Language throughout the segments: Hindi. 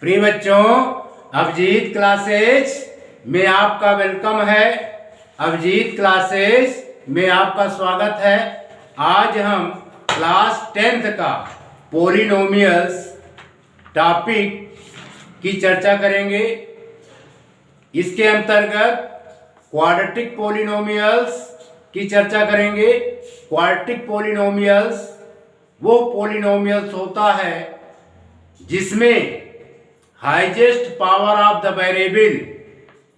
प्रिय बच्चों, अभिजीत क्लासेस में आपका वेलकम है। अभिजीत क्लासेस में आपका स्वागत है। आज हम क्लास 10th का पॉलिनोमियल्स टॉपिक की चर्चा करेंगे। इसके अंतर्गत क्वाड्रेटिक पॉलिनोमियल्स की चर्चा करेंगे। क्वाड्रेटिक पॉलिनोमियल्स वो पॉलिनोमियल्स होता है जिसमें highest power of the variable,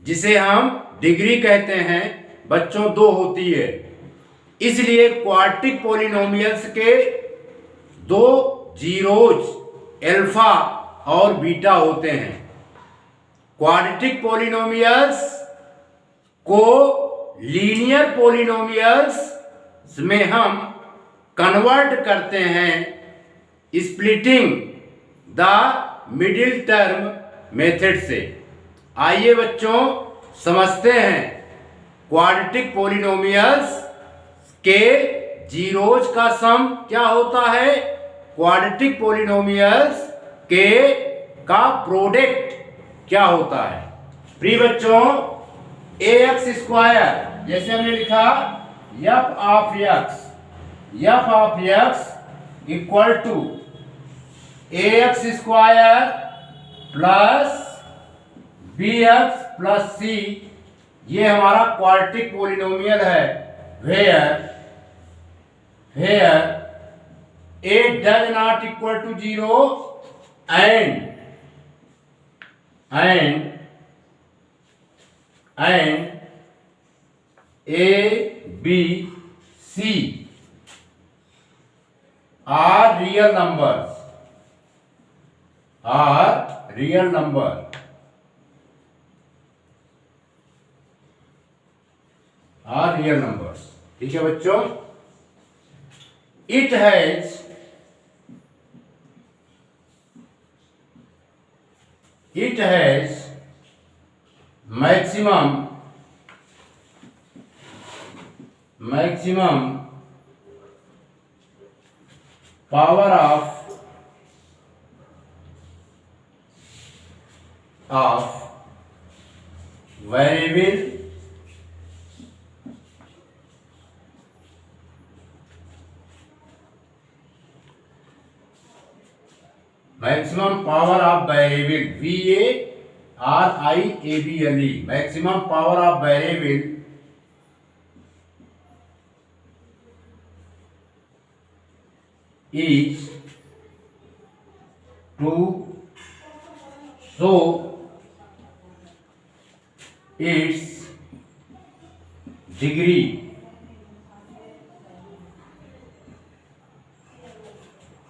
जिसे हम डिग्री कहते हैं, बच्चों दो होती है। इसलिए क्वाड्रेटिक पॉलिनोमियल्स के दो जीरोज अल्फा और बीटा होते हैं। क्वाड्रेटिक पॉलिनोमियल्स को लीनियर पॉलिनोमियल्स में हम कन्वर्ट करते हैं splitting the middle term method से। आइए बच्चों समझते हैं क्वाड्रेटिक पॉलिनोमियल्स के जीरोज का सम क्या होता है, क्वाड्रेटिक पॉलिनोमियल्स के का प्रोडक्ट क्या होता है। प्रिय बच्चों, ax स्क्वायर जैसे हमने लिखा f of x equal to ax square plus bx plus c, ये हमारा क्वाड्रेटिक पॉलिनोमियल है। Where a does not equal to 0 and a b c are real numbers, ठीक है बच्चों। it has maximum power of variable maximum power of variable variable, maximum power of variable is to show its degree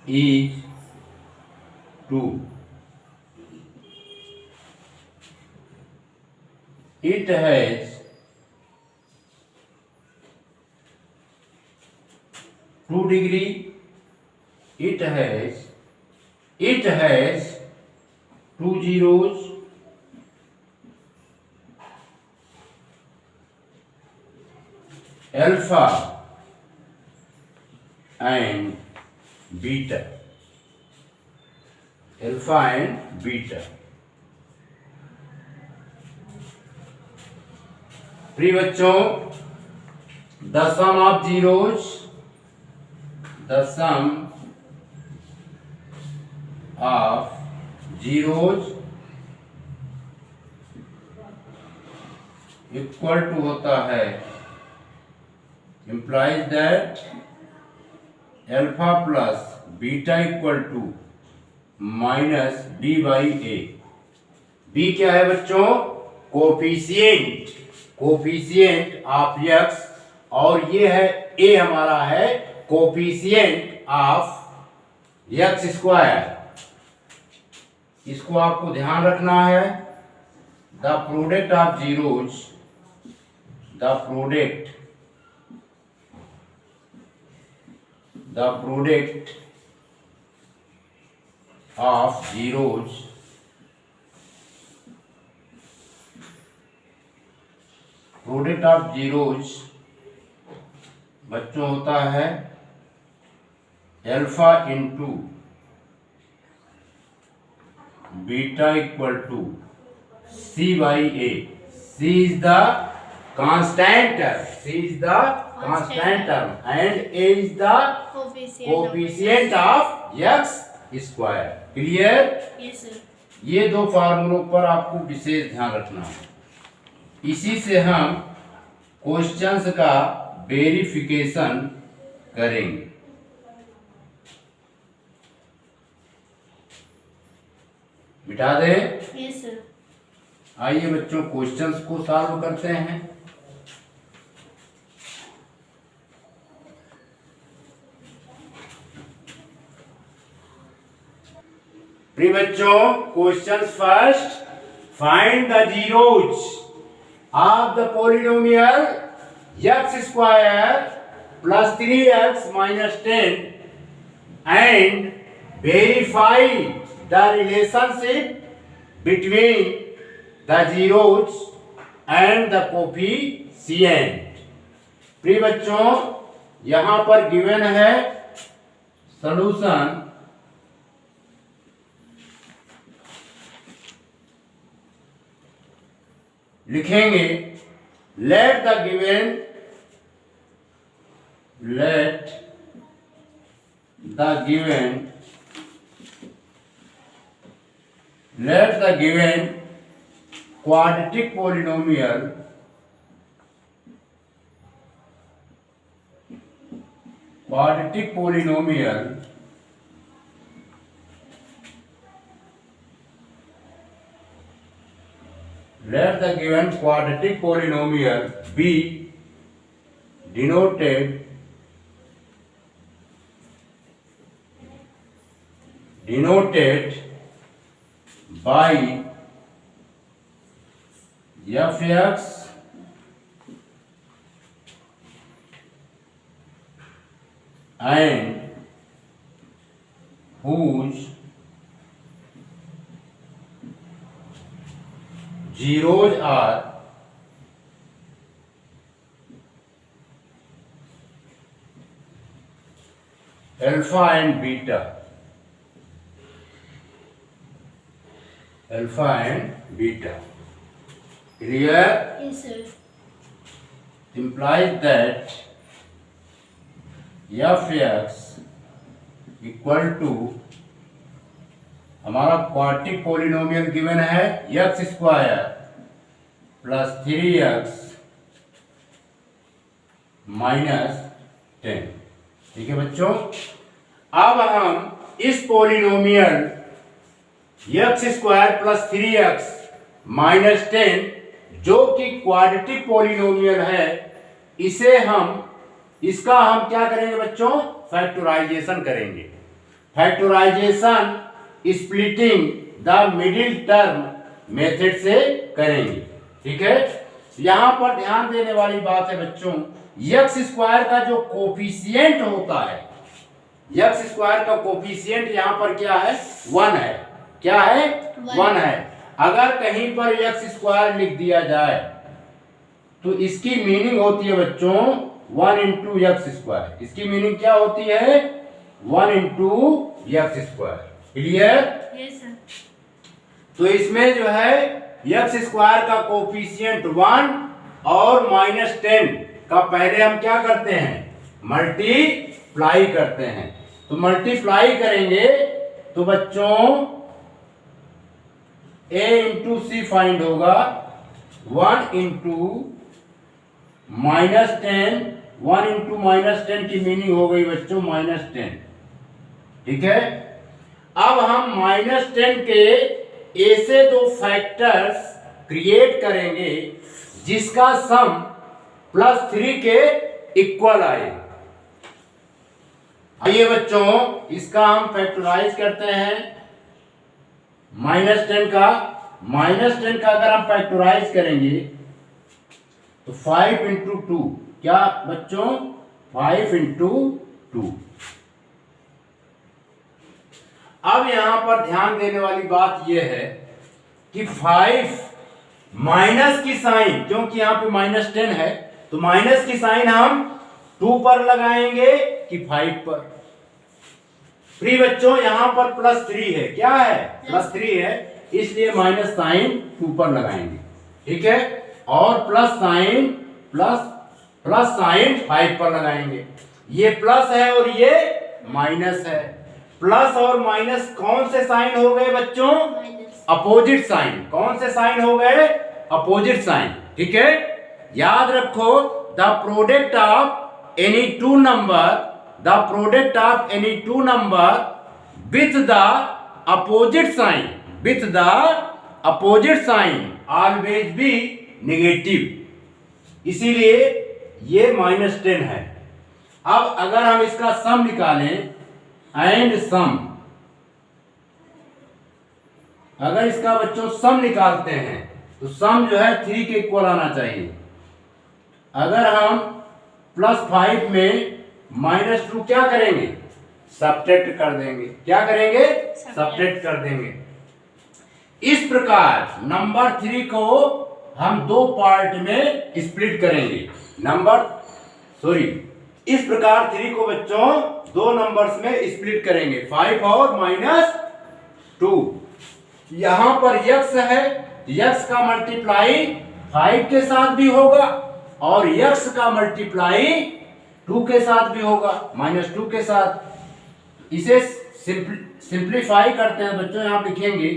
is 2. It has 2 degree. It has 2 zeros. Alpha and beta. प्रिय बच्चों, the sum of zeros equal to होता है, implies that alpha plus beta equal to minus b by a. b क्या है बच्चों? कोफिशिएंट ऑफ x, और ये है a हमारा है कोफिशिएंट ऑफ x स्क्वायर। इसको आपको ध्यान रखना है। द प्रोडक्ट ऑफ जीरोज बच्चों होता है alpha into beta equal to C by A. C is the constant term. C is the constant term and A is the coefficient of x square. Clear? Yes sir. ये दो फार्मूलों पर आपको विशेष ध्यान रखना है. इसी से हम क्वेश्चंस का वेरिफिकेशन करेंगे. मिटा दे. Yes sir. आइए बच्चों क्वेश्चंस को सॉल्व करते हैं. प्रिय बच्चों, questions first. Find the zeros of the polynomial x square plus 3x minus 10 and verify the relationship between the zeros and the coefficient. प्रिय बच्चों, यहां पर गिवन है सॉल्यूशन. लिखेंगे let the given quadratic polynomial let the given quadratic polynomial be denoted by fx and whose zeros are alpha and beta. Clear? Yes sir. Implies that fx equal to हमारा क्वाड्रेटिक पॉलिनोमियल गिवन है x square plus 3x minus 10. ठीक है बच्चों. अब हम इस polynomial x square plus 3x minus 10 जो कि क्वाड्रेटिक पॉलिनोमियल है, इसका हम क्या करेंगे बच्चों? फैक्टराइजेशन करेंगे. Factorisation splitting the middle term method से करेंगे. ठीक है. यहां पर ध्यान देने वाली बात है बच्चों, x स्क्वायर का जो कोफिशिएंट होता है, x स्क्वायर का कोफिशिएंट यहां पर क्या है? 1 है. क्या है? 1 है. अगर कहीं पर x स्क्वायर लिख दिया जाए तो इसकी मीनिंग होती है बच्चों 1 इंटू एक्स स्क्वायर. इसकी मीनिंग क्या होती है? 1 into x square. Clear? Yes sir. तो इसमें जो है एक्स स्क्वायर का कोफिशिएंट 1 और माइनस 10 का पहले हम क्या करते हैं? मल्टीप्लाई करते हैं. तो मल्टीप्लाई करेंगे तो बच्चों a इंटू सी फाइंड होगा. 1 इंटू माइनस 10, 1 इंटू माइनस 10 की मीनिंग हो गई बच्चों माइनस 10. ठीक है. अब हम माइनस 10 के ऐसे दो फैक्टर्स क्रिएट करेंगे जिसका सम प्लस 3 के इक्वल आए. आइए बच्चों इसका हम फैक्टराइज करते हैं. माइनस 10 का अगर हम फैक्टराइज करेंगे तो 5 इंटू 2. क्या बच्चों? 5 इंटू 2. अब यहां पर ध्यान देने वाली बात यह है कि 5 माइनस की साइन, क्योंकि यहां पे माइनस 10 है तो माइनस की साइन हम 2 पर लगाएंगे कि 5 पर? प्रिय बच्चों यहाँ पर +3 है, क्या है +3 है, इसलिए माइनस साइन 2 पर लगाएंगे, ठीक है, और प्लस साइन 5 पर लगाएंगे। ये प्लस है और ये माइनस है। प्लस और माइनस कौन से साइन हो गए बच्चों? माइनस। Opposite sign. कौन से साइन हो गए? अपोजिट साइन, ठीक है। याद रखो, the product of any two number with the opposite sign always be negative, इसीलिए ये -10 है। अब अगर हम इसका सम निकालें एंड सम, अगर इसका बच्चों सम निकालते हैं तो सम जो है 3 के इक्वल आना चाहिए। अगर हम +5 में -2 क्या करेंगे? सब्ट्रैक्ट कर देंगे। क्या करेंगे? सब्ट्रैक्ट कर देंगे। इस प्रकार नंबर 3 को हम 2 पार्ट में स्प्लिट करेंगे। इस प्रकार 3 को बच्चों 2 नंबर्स में स्प्लिट करेंगे, 5 और -2। यहां पर x है, x का मल्टीप्लाई 5 के साथ भी होगा और x का मल्टीप्लाई 2 के साथ भी होगा, -2 के साथ। इसे सिंप्लीफाई करते हैं बच्चों। यहां लिखेंगे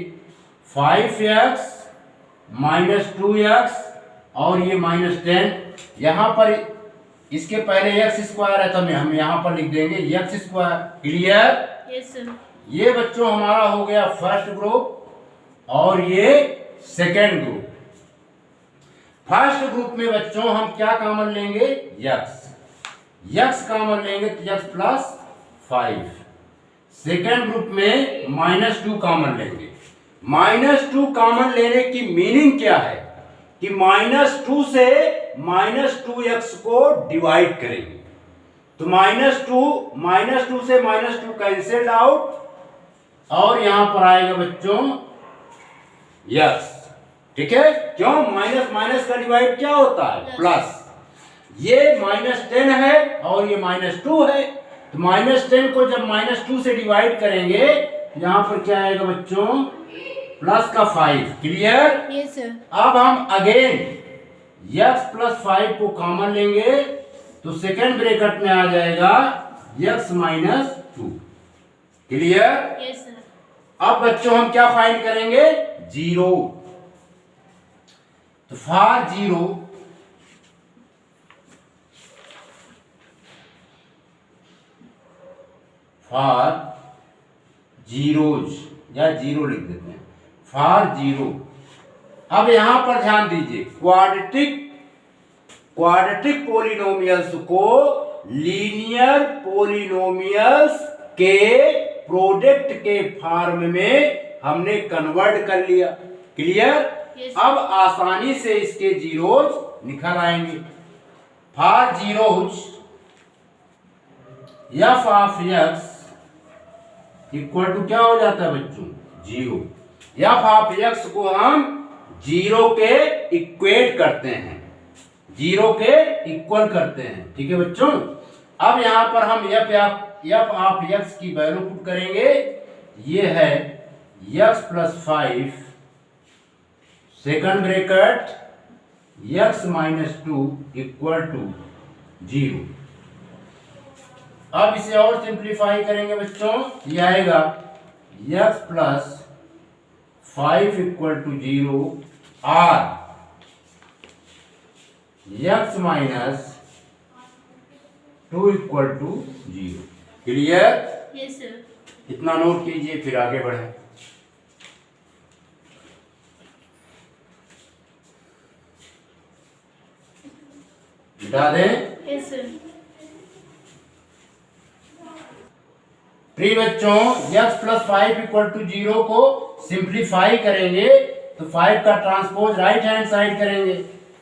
5x -2x और ये -10। यहां पर इसके पहले x² है तो हम यहां पर लिख देंगे x²। क्लियर? Yes sir. ये बच्चों हमारा हो गया फर्स्ट ग्रुप और ये सेकेंड ग्रुप। फर्स्ट ग्रुप में बच्चों हम क्या कॉमन लेंगे? x कॉमन लेंगे तो x +5। सेकेंड ग्रुप में -2 कॉमन लेंगे। -2 कॉमन लेने की मीनिंग क्या है कि -2 से -2x को डिवाइड करेंगे तो -2 से -2 कैंसिल्ड आउट और यहां पर आएगा बच्चों x, ठीक है। क्यों? माइनस का डिवाइड क्या होता है? प्लस। ये -10 है और ये -2 है तो -10 को जब -2 से डिवाइड करेंगे यहां पर क्या आएगा बच्चों? +5। क्लियर? Yes sir. अब हम अगेन x +5 को कॉमन लेंगे तो सेकेंड ब्रैकेट में आ जाएगा x -2। क्लियर? Yes sir. अब बच्चों हम क्या फाइंड करेंगे? 0। तो फॉर 0 फॉर जीरोज या 0 लिख देते हैं, फॉर 0। अब यहां पर ध्यान दीजिए, क्वाड्रेटिक पोलिनोमियल्स को लीनियर पोलिनोमियल्स के प्रोडक्ट के फॉर्म में हमने कन्वर्ट कर लिया। क्लियर? Yes. अब आसानी से इसके जीरोज निकल आएंगे। For zeros F of X equal to क्या हो जाता है बच्चों? 0। एफ ऑफ एक्स को हम 0 के इक्वेट करते हैं, 0 के इक्वल करते हैं। ठीक है बच्चों। अब यहां पर हम एफ ऑफ एक्स की वैल्यू पुट करेंगे। ये है x + 5 second bracket x - 2 equal to 0। अब इसे और सिंप्लीफाई करेंगे बच्चों। ये आएगा x + 5 इक्वल टू 0 और x - 2 equal to 0। Clear? Yes sir. इतना नोट कीजिए, फिर आगे बढ़े। मिटा दें। Yes sir. प्रिय बच्चों, x + 5 इक्वल टू 0 को सिंप्लीफाई करेंगे तो 5 का ट्रांसपोज राइट हैंड साइड करेंगे,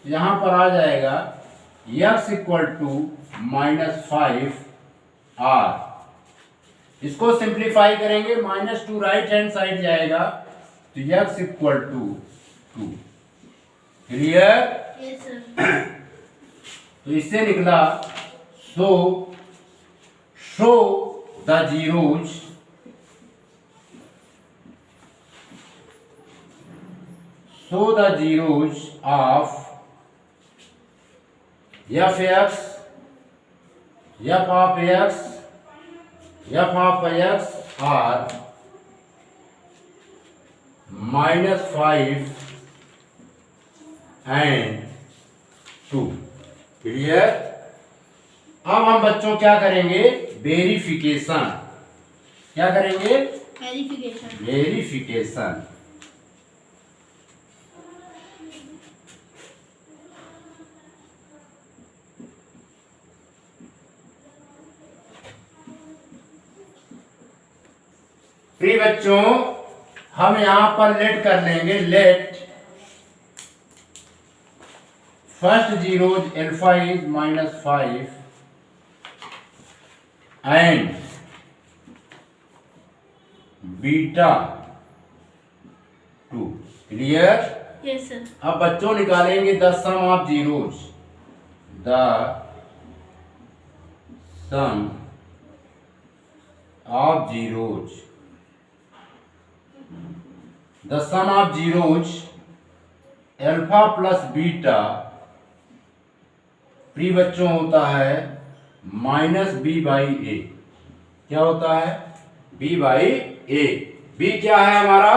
यहां पर आ जाएगा x इक्वल टू -5 r। इसको सिंप्लीफाई करेंगे, -2 राइट हैंड साइड जाएगा तो x equal to 2। Clear? Yes sir. तो इससे निकला show the zeros show the zeros of f(x), f of x, f of x are -5 and 2। Clear. अब हम बच्चों क्या करेंगे, वेरिफिकेशन। क्या करेंगे, वेरिफिकेशन। वेरिफिकेशन। प्रिय बच्चों, हम यहां पर लेट कर लेंगे, let first zeros alpha is -5 and beta 2। Clear. Yes sir. अब बच्चों निकालेंगे the sum of zeros, the sum of zeros, the sum of zeros alpha plus beta प्री बच्चों होता है -b/a। क्या होता है, b/a। b क्या है हमारा,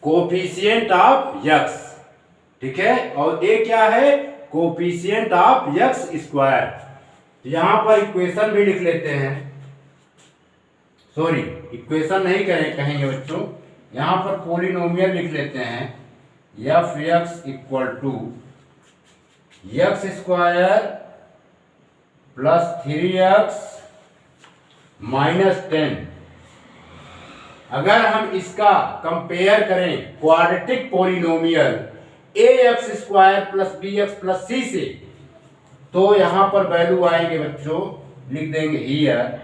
कोफिशिएंट ऑफ x, ठीक है, और a क्या है, कोफिशिएंट ऑफ x स्क्वायर। तो यहां पर इक्वेशन भी लिख लेते हैं, सॉरी इक्वेशन नहीं कहेंगे बच्चों, यहां पर पॉलिनोमियल लिख लेते हैं, f(x) = x² + 3x - 10। अगर हम इसका कंपेयर करें quadratic polynomial ax² + bx + c से, तो यहां पर वैल्यू आएंगे बच्चों, लिख देंगे here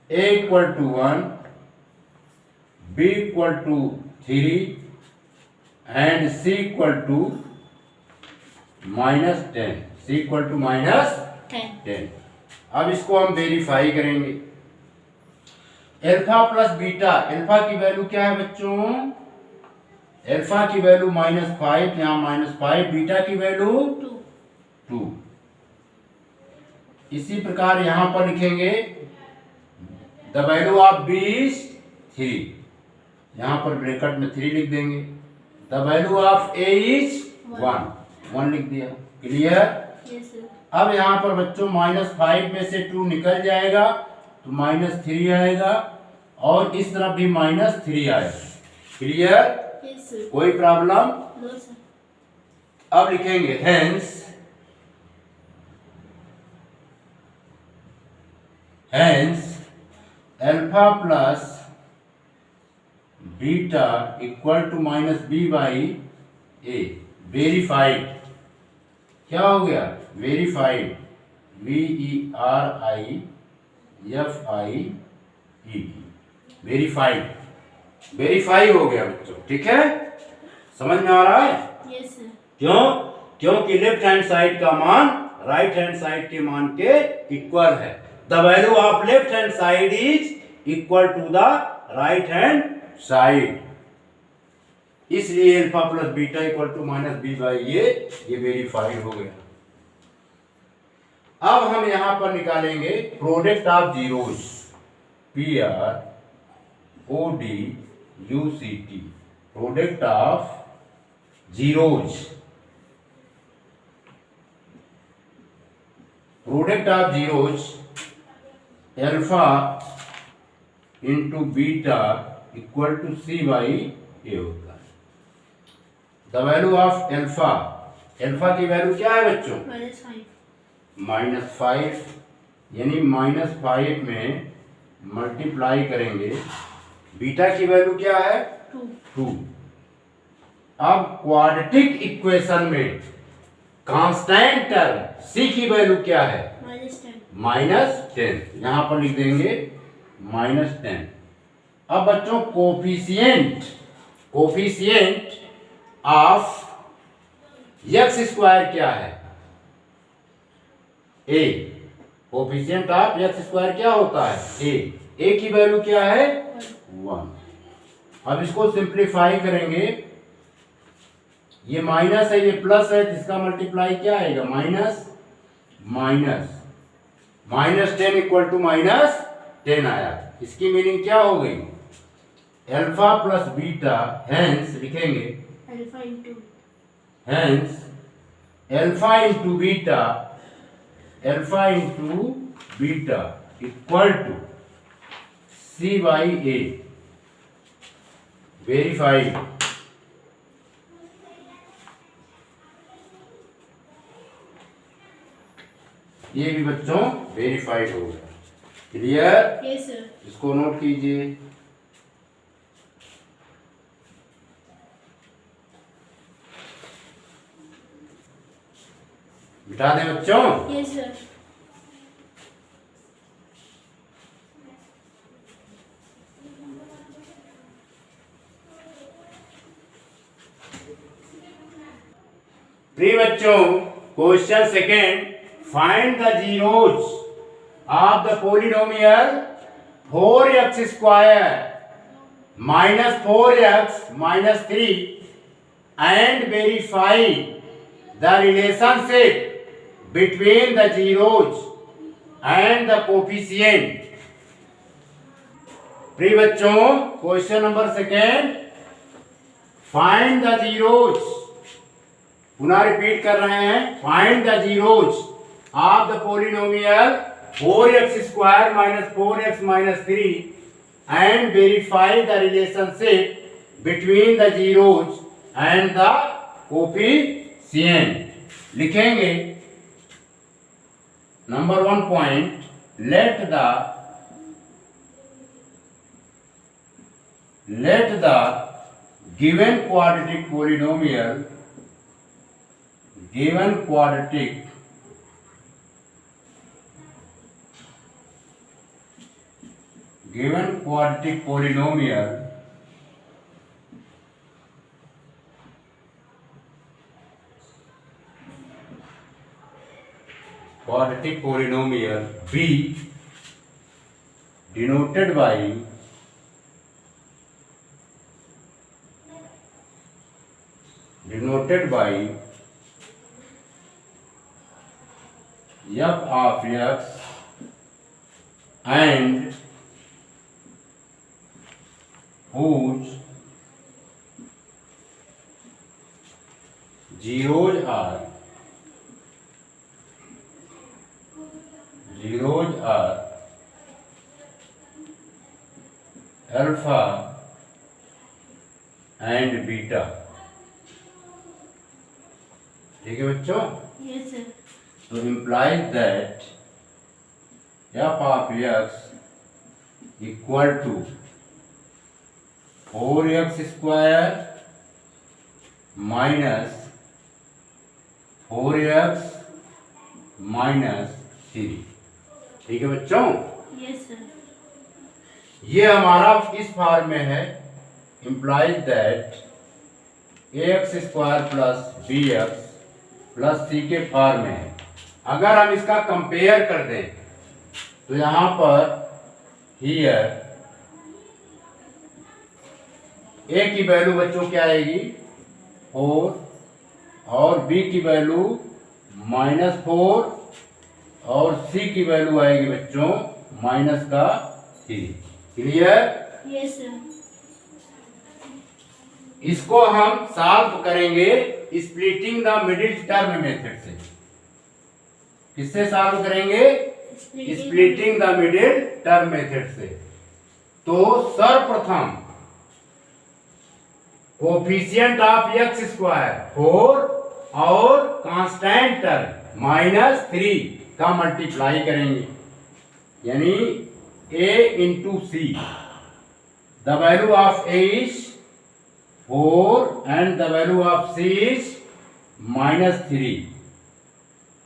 a = 1, b = 3 and c = -10। c = -10। अब इसको हम वेरीफाई करेंगे। अल्फा प्लस बीटा, अल्फा की वैल्यू क्या है बच्चों, अल्फा की वैल्यू -5, यहाँ -5, बीटा की वैल्यू 2। इसी प्रकार यहां पर लिखेंगे the value of b is 3, यहां पर ब्रैकेट में 3 लिख देंगे। The value of a is 1 लिख दिया। क्लियर। Yes sir. अब यहां पर बच्चों -5 में से 2 निकल जाएगा तो -3 आएगा, और इस तरफ भी -3 आएगा। क्लियर। Yes sir. कोई प्रॉब्लम, नो सर। अब लिखेंगे hence alpha plus beta equal to -b/a। Verified, क्या हो गया, वेरीफाइड, VERIFIED, वेरीफाइड, वेरीफाई हो गया बच्चों। ठीक है, समझ में आ रहा है। Yes sir. क्यों, क्योंकि लेफ्ट हैंड साइड का मान राइट हैंड साइड के मान के इक्वल है। The value of left hand side is equal to the right hand side, इसलिए alpha plus beta equal to -b/a, ये वेरीफाइड हो गया। अब हम यहां पर निकालेंगे product of zeros, PRODUCT, product of zeros. Product of zeros alpha into beta equal to c/a होता है। The value of alpha, alpha की वैल्यू क्या है बच्चों, -5, यानी -5 में मल्टीप्लाई करेंगे, बीटा की वैल्यू क्या है 2। अब क्वाड्रेटिक इक्वेशन में कांस्टेंट टर्म c की वैल्यू क्या है, -10, यहां पर लिख देंगे -10। अब बच्चों कोफिशिएंट ऑफ x² क्या है, a। कोफिशिएंट ऑफ x² क्या होता है, a। ए की वैल्यू क्या है 1। अब इसको सिंप्लीफाई करेंगे, ये माइनस है ये प्लस है, तो इसका मल्टीप्लाई क्या आएगा माइनस माइनस -10 इक्वल टू -10 आया। इसकी मीनिंग क्या हो गई अल्फा प्लस बीटा, हेंस लिखेंगे alpha into hence alpha into beta equal to C by A. Verified. ये भी बच्चों वेरीफाइड हो गया। क्लियर? Yes sir. इसको नोट कीजिए। मिटा दें बच्चों। Yes sir. प्रिय बच्चों, question second, find the zeros of the polynomial 4x square -4x -3 and verify the relationship between the zeros and the coefficient। प्रिय बच्चों, question number second, find the zeros, पुनः रिपीट कर रहे हैं, find the zeros of the polynomial 4x square -4x -3 and verify the relationship between the zeros and the coefficient। लिखेंगे number 1 point, let the given quadratic polynomial B denoted by f of x and whose zeros are alpha and beta। ठीक है बच्चों? Yes sir. तो implies that f of x equal to 4x square minus 4x minus 3। ठीक है बच्चों? Yes sir. ये हमारा इस फॉर्म में है, implies that ax square plus bx plus C के फॉर्म में है। अगर हम इसका कंपेयर कर दें तो यहां पर हियर ए की वैल्यू बच्चों क्या आएगी 4 और बी की वैल्यू -4 और सी की वैल्यू आएगी बच्चों -3। क्लियर? Yes sir. इसको हम सॉल्व करेंगे splitting the middle term method से। किससे सॉल्व करेंगे? Splitting the middle term method से। तो सर्वप्रथम कोफिशिएंट ऑफ x स्क्वायर 4 और कांस्टेंट टर्म -3 का मल्टीप्लाई करेंगे, यानी a into C. The value of a is 4 and the value of c is -3।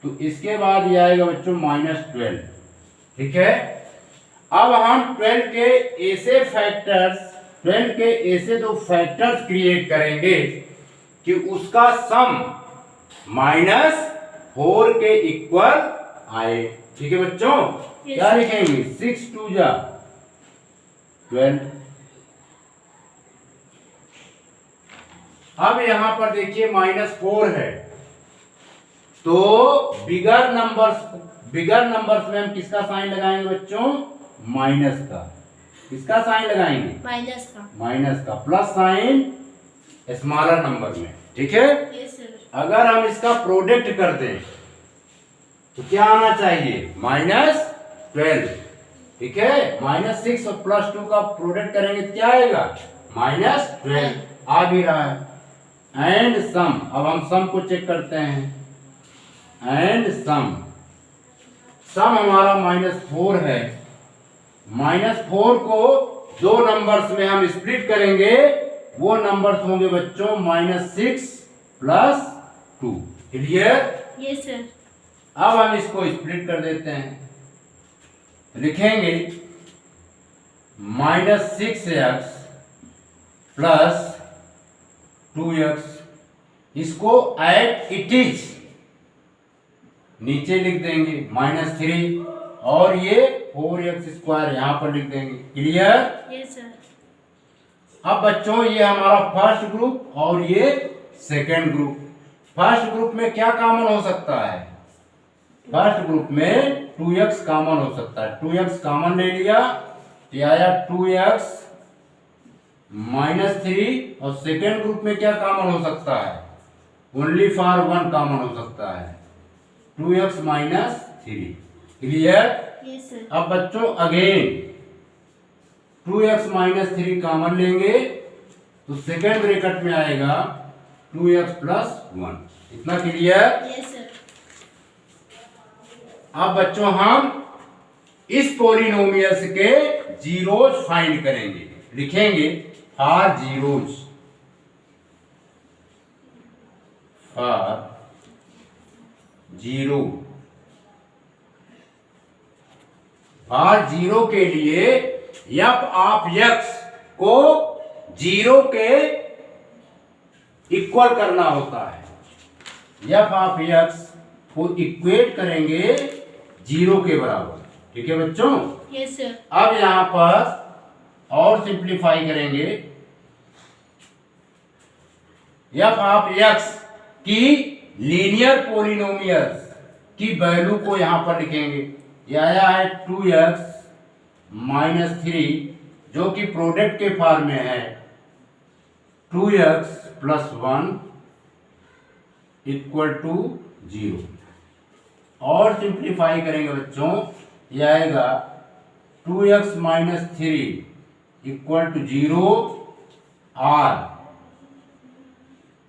तो इसके बाद ये आएगा बच्चों -12। ठीक है? अब हम 12 के ऐसे दो फैक्टर्स क्रिएट करेंगे कि उसका सम -4 के इक्वल आए। ठीक है बच्चों? क्या लिखेंगे 6 2 जा 12। अब यहां पर देखिए -4 है, तो बिगर नंबर्स में हम किसका साइन लगाएंगे बच्चों? माइनस का। किसका साइन लगाएंगे? माइनस का। माइनस का। प्लस साइन स्मॉलर नंबर में, ठीक है। Yes sir. अगर हम इसका प्रोडक्ट कर दें तो क्या आना चाहिए? -12, ठीक है। -6 और +2 का प्रोडक्ट करेंगे तो क्या आएगा? -12 आ भी रहा है। एंड सम, अब हम सम को चेक करते हैं। एंड सम हमारा -4 है। -4 को दो नंबर्स में हम स्प्लिट करेंगे, वो नंबर्स होंगे बच्चों -6 + 2। क्लियर? Yes sir. अब हम इसको स्प्लिट कर देते हैं, लिखेंगे -6x + 2x। इसको एट इट इज नीचे लिख देंगे -3, और ये 4x² यहां पर लिख देंगे। क्लियर? Yes sir. अब बच्चों ये हमारा फर्स्ट ग्रुप और ये सेकेंड ग्रुप। फर्स्ट ग्रुप में क्या कॉमन हो सकता है? फर्स्ट ग्रुप में 2x कॉमन हो सकता है। 2x कॉमन ले लिया तो आया 2x -3, और सेकेंड ग्रुप में क्या कॉमन हो सकता है? ओनली फॉर 1 कॉमन हो सकता है, 2x -3। क्लियर? Yes sir. अब बच्चों अगेन 2x -3 कॉमन लेंगे तो सेकेंड ब्रैकेट में आएगा 2x + 1। इतना क्लियर? Yes sir. अब बच्चों हम इस पॉलिनोमियल्स के जीरोज फाइंड करेंगे। लिखेंगे for zeros, for zero. For zero के लिए f(x) को जीरो के इक्वल करना होता है। f(x) को इक्वेट करेंगे जीरो के बराबर, ठीक है बच्चों। Yes sir. अब यहां पर और सिंप्लीफाई करेंगे। f(x) की लीनियर पॉलिनोमियल्स की वैल्यू को यहां पर लिखेंगे। यह आया है 2x -3, जो कि प्रोडक्ट के फॉर्म में है 2x + 1 = 0। और सिंप्लीफाई करेंगे बच्चों, यह आएगा 2x -3 = 0, और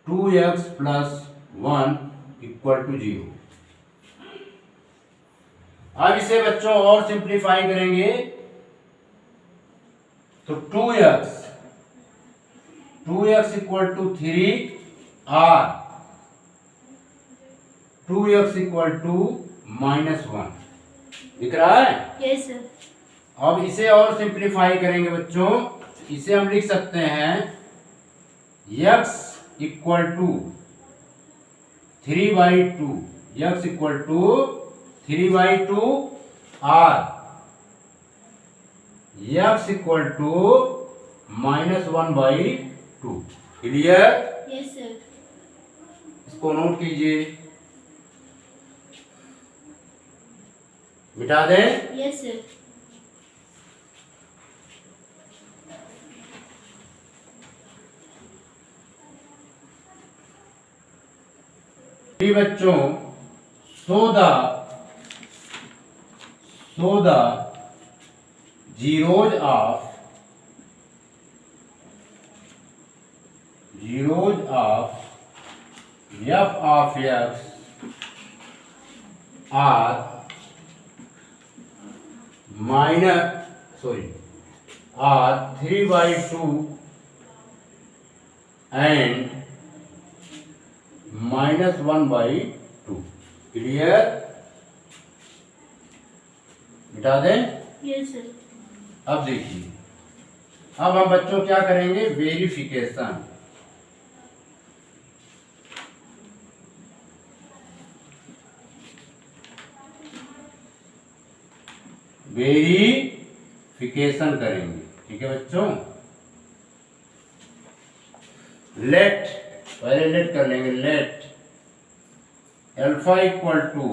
2x + 1 = 0। अब इसे बच्चों और सिंप्लीफाई करेंगे तो 2x = 3, और 2x = -1। दिख रहा है? Yes sir. अब इसे और सिंप्लीफाई करेंगे बच्चों, इसे हम लिख सकते हैं x = 3/2, x = 3/2, और x = -1/2। क्लियर? Yes sir. इसको नोट कीजिए, मिटा दें। Yes sir. बच्चों so the zeros of f(x) are are 3/2 and -1/2। Clear? मिटा दें। Yes sir. अब देखिए, अब हम बच्चों क्या करेंगे? वेरिफिकेशन। वेरिफिकेशन करेंगे। ठीक है बच्चों। लेट, पहले लेट कर लेंगे। Let alpha equal to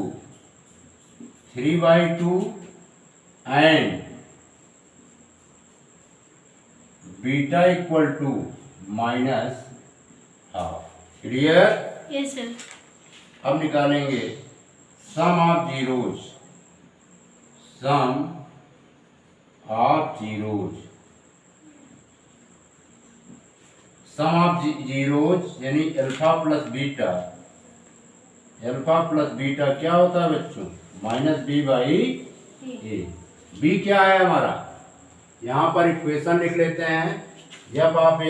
3/2 and beta equal to -12। Clear? Yes, sir. अब निकालेंगे sum of zeros. Sum of zeros, sum of zeros यानी alpha plus beta. Alpha plus beta क्या होता है बच्चों? -b/a। b क्या है हमारा? यहाँ पर इक्वेशन लिख लेते हैं। f ऑफ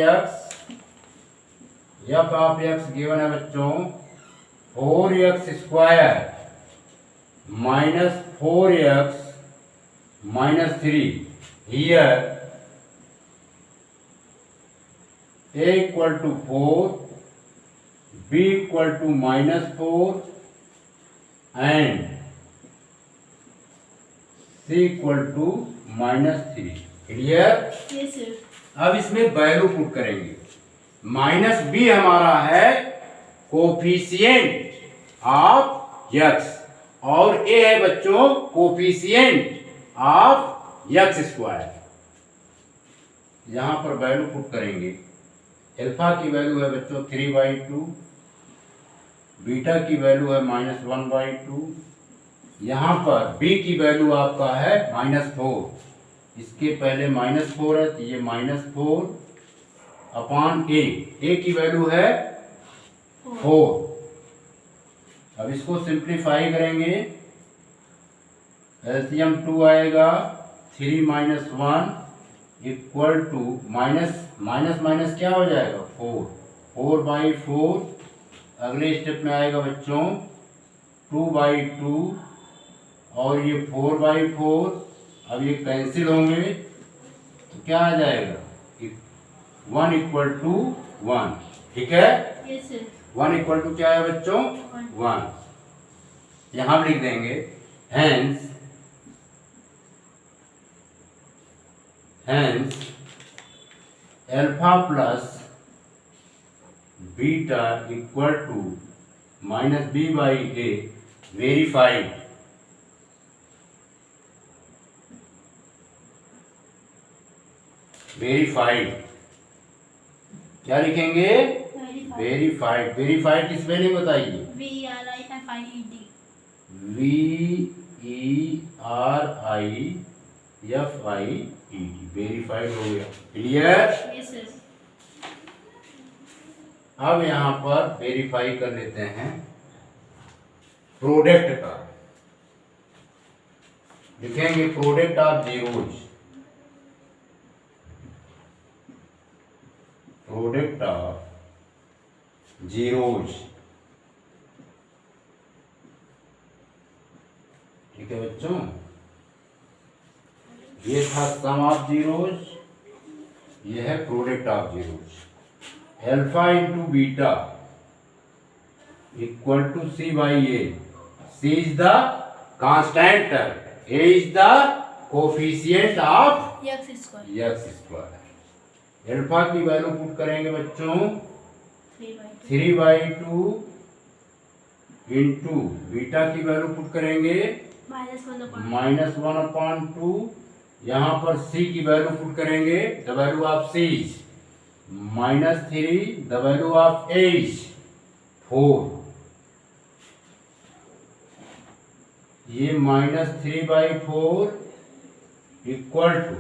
x गिवन है बच्चों 4x² -4x -3। Here a equal to 4, b equal to -4 and c equal to -3। Clear? Yes, sir. अब इसमें वैल्यू पुट करेंगे। -b हमारा है कोफिशिएंट ऑफ x और a है बच्चों कोफिशिएंट ऑफ x²। यहां पर वैल्यू पुट करेंगे। अल्फा की वैल्यू है बच्चों 3/2, बीटा की वैल्यू है -1/2। यहाँ पर b की वैल्यू आपका है -4। इसके पहले -4 है तो ये -4 अपॉन a की वैल्यू है 4। अब इसको सिंप्लीफाई करेंगे। एलसीएम 2 आएगा। 3 - 1 इक्वल टू माइनस क्या हो जाएगा? 4। 4/4। अगले स्टेप में आएगा बच्चों 2/2 और ये 4/4। अब ये कैंसिल होंगे तो क्या आ जाएगा? 1 इक्वल टू 1। ठीक है? Yes, sir. 1 इक्वल टू क्या है बच्चों? 1। यहां लिख देंगे hence alpha plus beta equal to -b/a verified. क्या लिखेंगे? Verified. वेरीफाइड। वेरीफाइड की स्पेलिंग बताइए। VERIFIED. VERIFIED वेरीफाइड हो गया। क्लियर? Yes, sir. अब यहाँ पर वेरीफाई कर लेते हैं प्रोडक्ट का। लिखेंगे product of zeros. Product of zeros. ठीक है बच्चों, ये था सम ऑफ जीरोज, ये है product of zeros. Alpha into beta equal to c/a। c is the constant term, a is the coefficient of X². x²। Alpha की वैल्यू पुट करेंगे बच्चों 3/2. 3/2 इंटू बीटा की वैल्यू पुट करेंगे -1/2। यहाँ पर c की वैल्यू पुट करेंगे the value of c -3, the value of a is 4। ये -3/4 equal to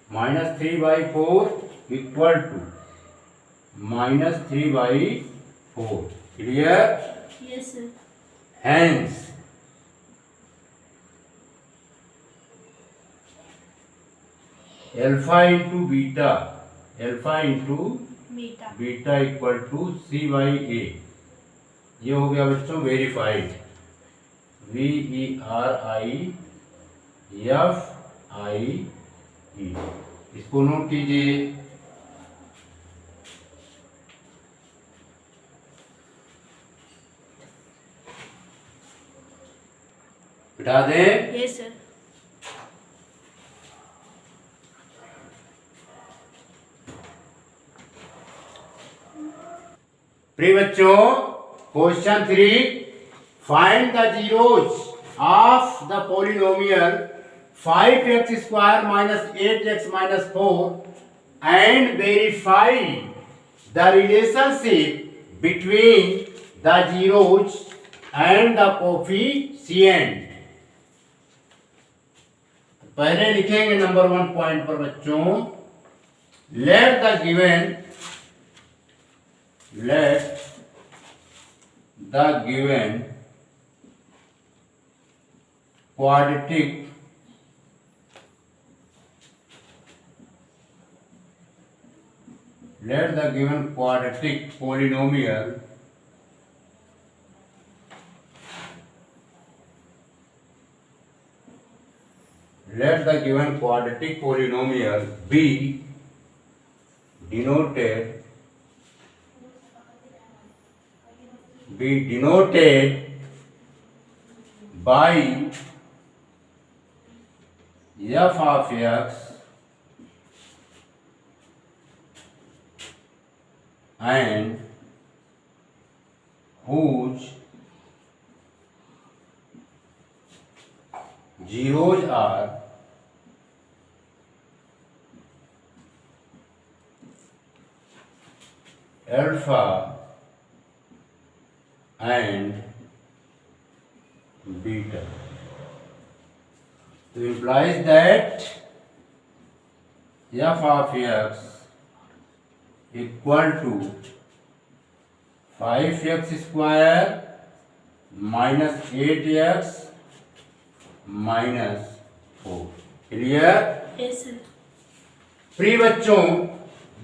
-3/4 clear? Yes, sir. Hence alpha into beta Beta. Equal to c/a। ये हो गया बच्चों वेरीफाइड। VERIFIE। इसको नोट कीजिए। बिठा दें। Yes, sir. प्रिय बच्चों, question 3, find the zeros of the polynomial 5x² minus 8x minus 4 and verify the relationship between the zeros and the coefficient. पहले लिखेंगे नंबर 1 पॉइंट पर बच्चों, let the given quadratic polynomial be denoted by f of x and whose zeros are alpha and beta. So implies that f of x equal to 5x² minus 8x minus 4. Clear? Yes, sir. प्रिय बच्चों,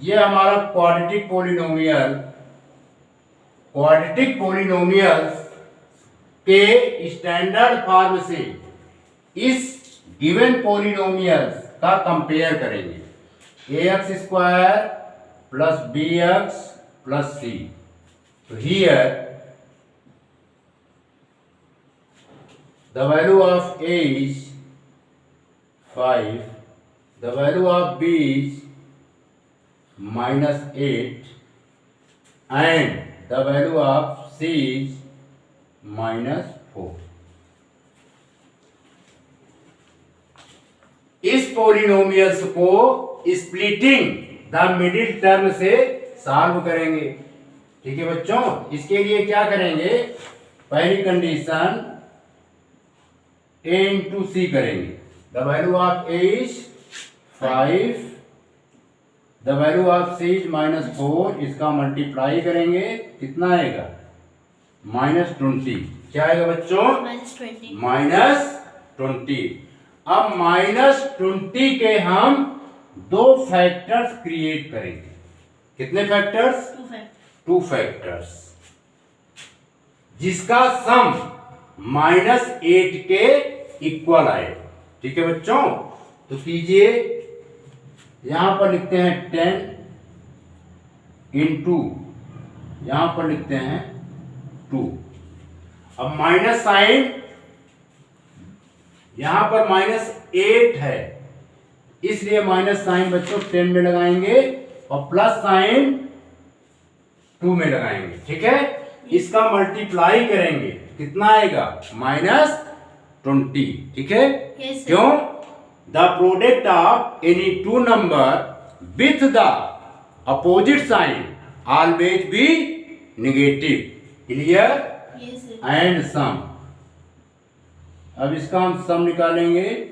ये हमारा क्वाड्रेटिक पॉलिनोमियल्स के स्टैंडर्ड फॉर्म से इस गिवन पॉलिनोमियल्स का कंपेयर करेंगे। ax² plus bx plus c. So here the value of a is 5, the value of b is minus 8 and the value of c is minus 4. इस पॉलिनोमियल्स को स्प्लिटिंग द मिडिल टर्म से सॉल्व करेंगे। ठीक है बच्चों, इसके लिए क्या करेंगे, पहली कंडीशन a into c करेंगे। The value of a is 5, the value of c is minus 4, इसका मल्टीप्लाई करेंगे, कितना आएगा, -20। क्या आएगा बच्चों, -20। -20। अब -20 के हम दो फैक्टर्स क्रिएट करेंगे। कितने फैक्टर्स, 2 फैक्टर्स, जिसका सम -8 के इक्वल आए। ठीक है बच्चों, तो कीजिए, यहां पर लिखते हैं 10 इंटू, यहां पर लिखते हैं 2। अब माइनस साइन, यहां पर -8 है, इसलिए माइनस साइन बच्चों 10 में लगाएंगे और प्लस साइन 2 में लगाएंगे। ठीक है, इसका मल्टीप्लाई करेंगे, कितना आएगा, -20। ठीक है, Yes, sir. क्यों, the product of any 2 number with the opposite sign always be negative. Clear? Yes, sir. And sum, अब इसका हम सम निकालेंगे,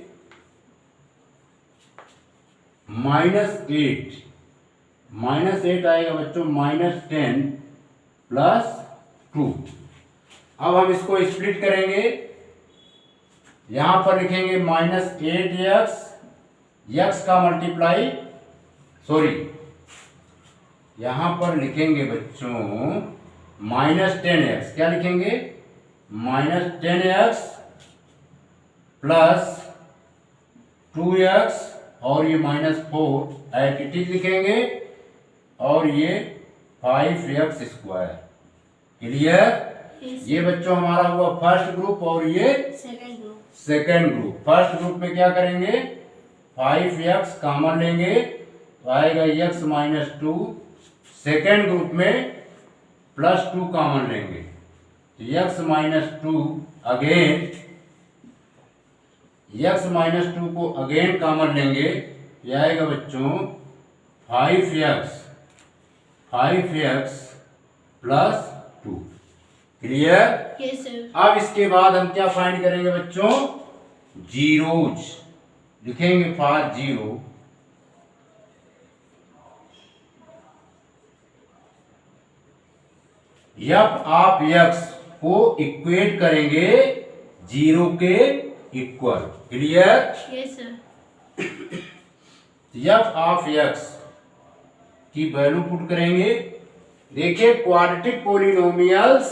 -8 आएगा बच्चों, -10 प्लस 2। अब हम इसको स्प्लिट करेंगे, यहां पर लिखेंगे -8x, x का मल्टीप्लाई, सॉरी यहां पर लिखेंगे बच्चों -10x, क्या लिखेंगे, -10x प्लस 2x और ये -4 एट इट इज लिखेंगे, और ये 5x²। क्लियर? Yes, ये बच्चों हमारा हुआ फर्स्ट ग्रुप और ये second group. Second group. First group में क्या करेंगे, 5x कॉमन लेंगे तो आएगा x -2। सेकेंड ग्रुप में प्लस 2 कॉमन लेंगे तो x minus 2 again, x minus 2 को अगेन कॉमन लेंगे, ये आएगा बच्चों 5x plus 2। Clear? Yes, sir. अब इसके बाद हम क्या फाइंड करेंगे बच्चों? जीरोज लिखेंगे for zero. F of X को इक्वेट करेंगे जीरो के equal. Clear? Yes, sir. F of X की वैल्यू पुट करेंगे। देखिए क्वाड्रेटिक पोलिनोमियल्स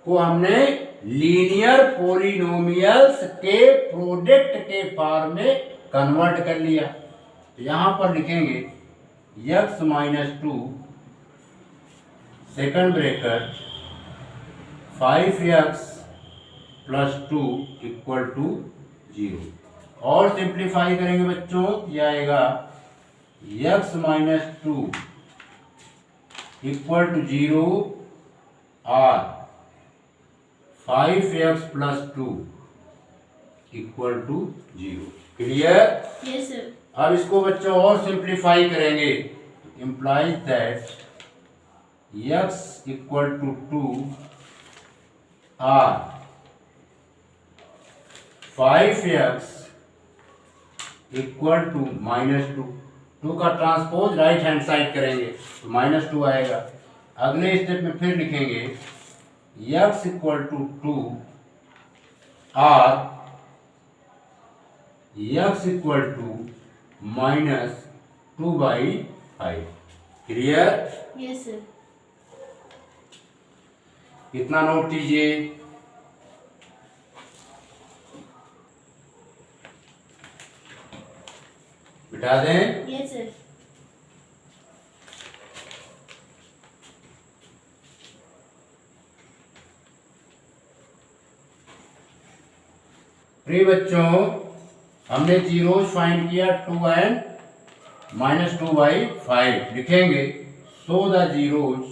को हमने लीनियर पोलिनोमियल्स के प्रोडक्ट के फॉर्म में कन्वर्ट कर लिया। तो यहां पर लिखेंगे x minus 2 second bracket 5x plus 2 equal to 0 और सिंप्लीफाई करेंगे बच्चों, यह आएगा x माइनस 2 इक्वल टू 0 और 5x plus 2 equal to 0। Clear? Yes, sir. अब इसको बच्चों और सिंप्लीफाई करेंगे, implies that x equal to 2 और 5x इक्वल टू माइनस 2। 2 का ट्रांसपोज राइट हैंड साइड करेंगे तो माइनस 2 आएगा। अगले स्टेप में फिर लिखेंगे x इक्वल टू 2 और x equal to minus 2/5। Clear? Yes, sir. कितना नोट कीजिए? बिठा दें। Yes, sir. प्रिय बच्चों, हमने जीरोज फाइंड किया 2 एंड माइनस 2/5। लिखेंगे so the zeros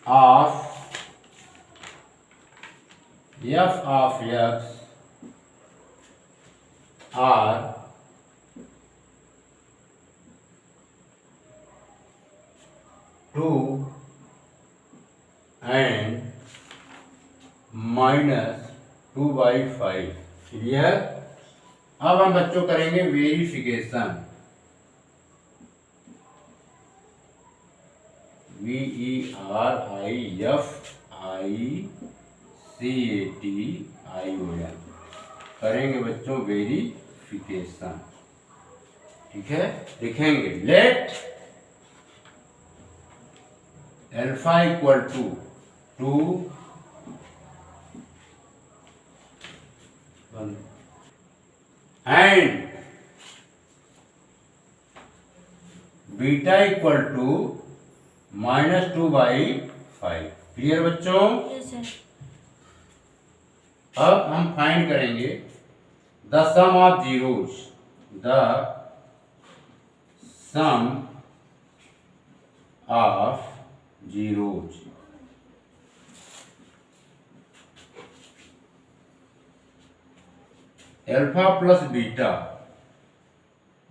of f of x are 2 and minus 2/5। Clear? अब हम बच्चों करेंगे वेरिफिकेशन। VERIFICATION करेंगे बच्चों वेरिफिकेशन। ठीक है? लिखेंगे let alpha equal to 2 and beta equal to minus 2/5। Clear बच्चों? Yes, sir. अब हम फाइंड करेंगे the sum of zeros. The sum of zeros alpha plus beta,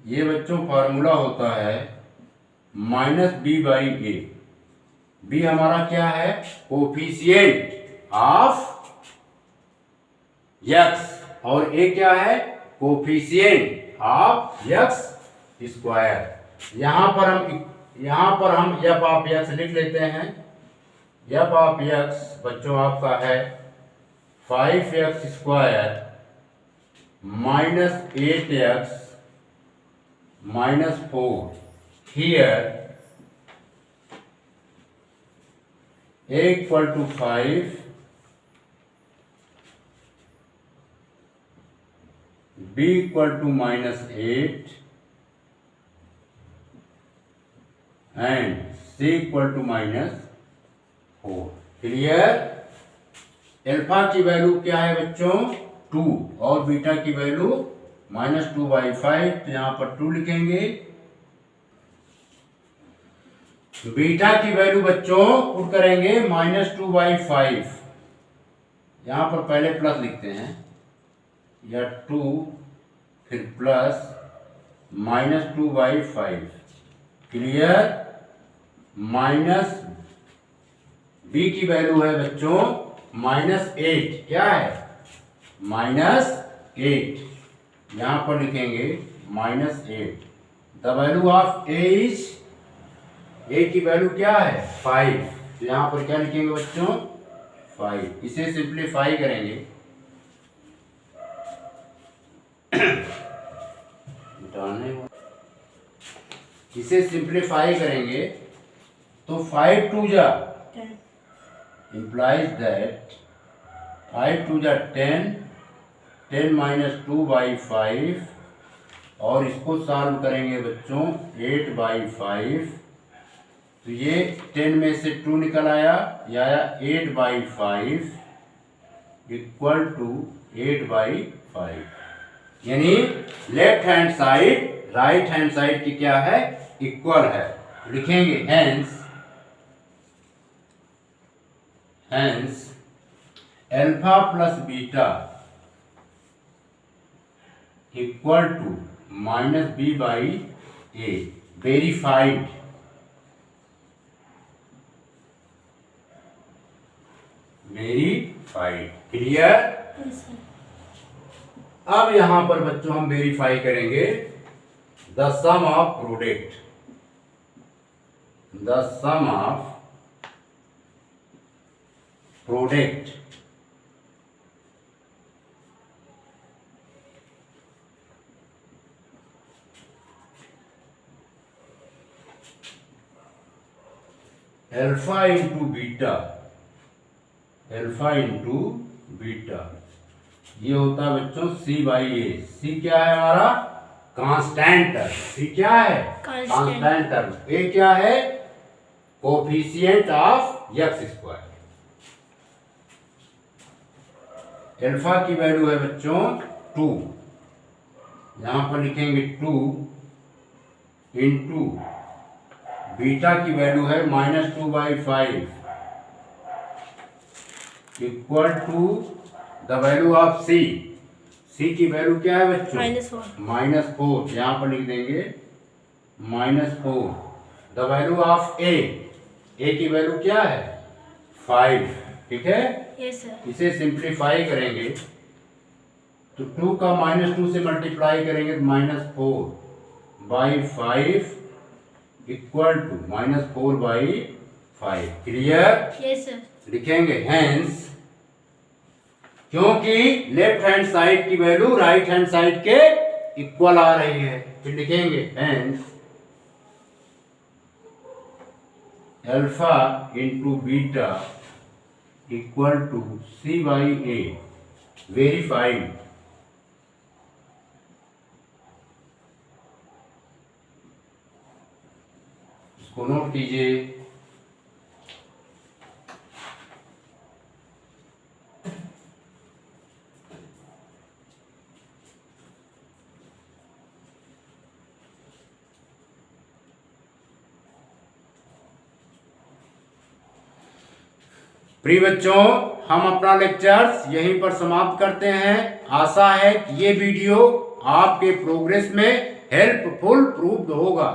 ये बच्चों फार्मूला होता है -b/a। b हमारा क्या है? कोफिशिएंट ऑफ x और a क्या है? Coefficient of x square. यहाँ पर हम f ऑफ x लिख लेते हैं। f ऑफ x बच्चों आपका है 5x square minus 8x minus 4। Here a equal to 5, b equal to -8 and c equal to -4। Clear? Alpha की वैल्यू क्या है बच्चों? 2 और बीटा की वैल्यू -2/5, तो यहाँ पर 2 लिखेंगे। बीटा की वैल्यू बच्चों पुट करेंगे -2/5, यहाँ पर पहले प्लस लिखते हैं, या 2 फिर प्लस -2/5, क्लियर। माइनस बी की वैल्यू है बच्चों -8, क्या है -8, यहां पर लिखेंगे -8। The value of A is, A की वैल्यू क्या है 5, तो यहां पर क्या लिखेंगे बच्चों 5। इसे सिंप्लीफाई करेंगे, इसे सिंप्लीफाई करेंगे तो 5 2 जा 10, implies that 5 2 जा 10, 10 - 2/5, और इसको सॉल्व करेंगे बच्चों 8/5, तो ये 10 में से 2 निकल आया, ये आया 8/5 इक्वल टू 8/5, यानी left hand side right hand side की क्या है इक्वल है। लिखेंगे hence alpha plus beta equal to -b/a, verified. Clear. yes sir, अब यहां पर बच्चों हम वेरीफाई करेंगे the sum of product, the sum of product alpha into beta, alpha into beta, ये होता है बच्चों c/a। c क्या है हमारा कांस्टेंट टर्म, c क्या है कांस्टेंट टर्म, a क्या है कोफिशिएंट ऑफ x²। अल्फा की वैल्यू है बच्चों 2, यहां पर लिखेंगे 2 इंटू बीटा की वैल्यू है -2/5 equal to the value of c। c की वैल्यू क्या है बच्चों -4, यहां पर लिख देंगे -4। द वैल्यू ऑफ a की वैल्यू क्या है 5, ठीक है। yes sir, इसे सिंप्लीफाई करेंगे तो 2 का -2 से मल्टीप्लाई करेंगे तो -4/5 equal to -4/5, clear. yes sir, लिखेंगे हेंस, क्योंकि लेफ्ट हैंड साइड की वैल्यू राइट हैंड साइड के इक्वल आ रही है, फिर लिखेंगे hence alpha into beta equal to c/a, verified. इसको नोट कीजिए। प्रिय बच्चों, हम अपना लेक्चर्स यहीं पर समाप्त करते हैं। आशा है कि ये वीडियो आपके प्रोग्रेस में हेल्पफुल प्रूव्ड होगा।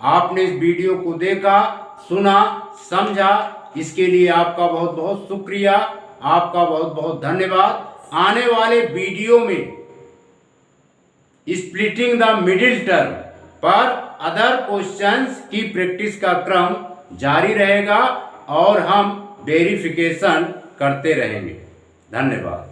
आपने इस वीडियो को देखा, सुना, समझा, इसके लिए आपका बहुत बहुत शुक्रिया, आपका बहुत बहुत धन्यवाद। आने वाले वीडियो में स्प्लिटिंग द मिडिल टर्म पर अदर क्वेश्चंस की प्रैक्टिस का क्रम जारी रहेगा और हम वेरिफिकेशन करते रहेंगे। धन्यवाद।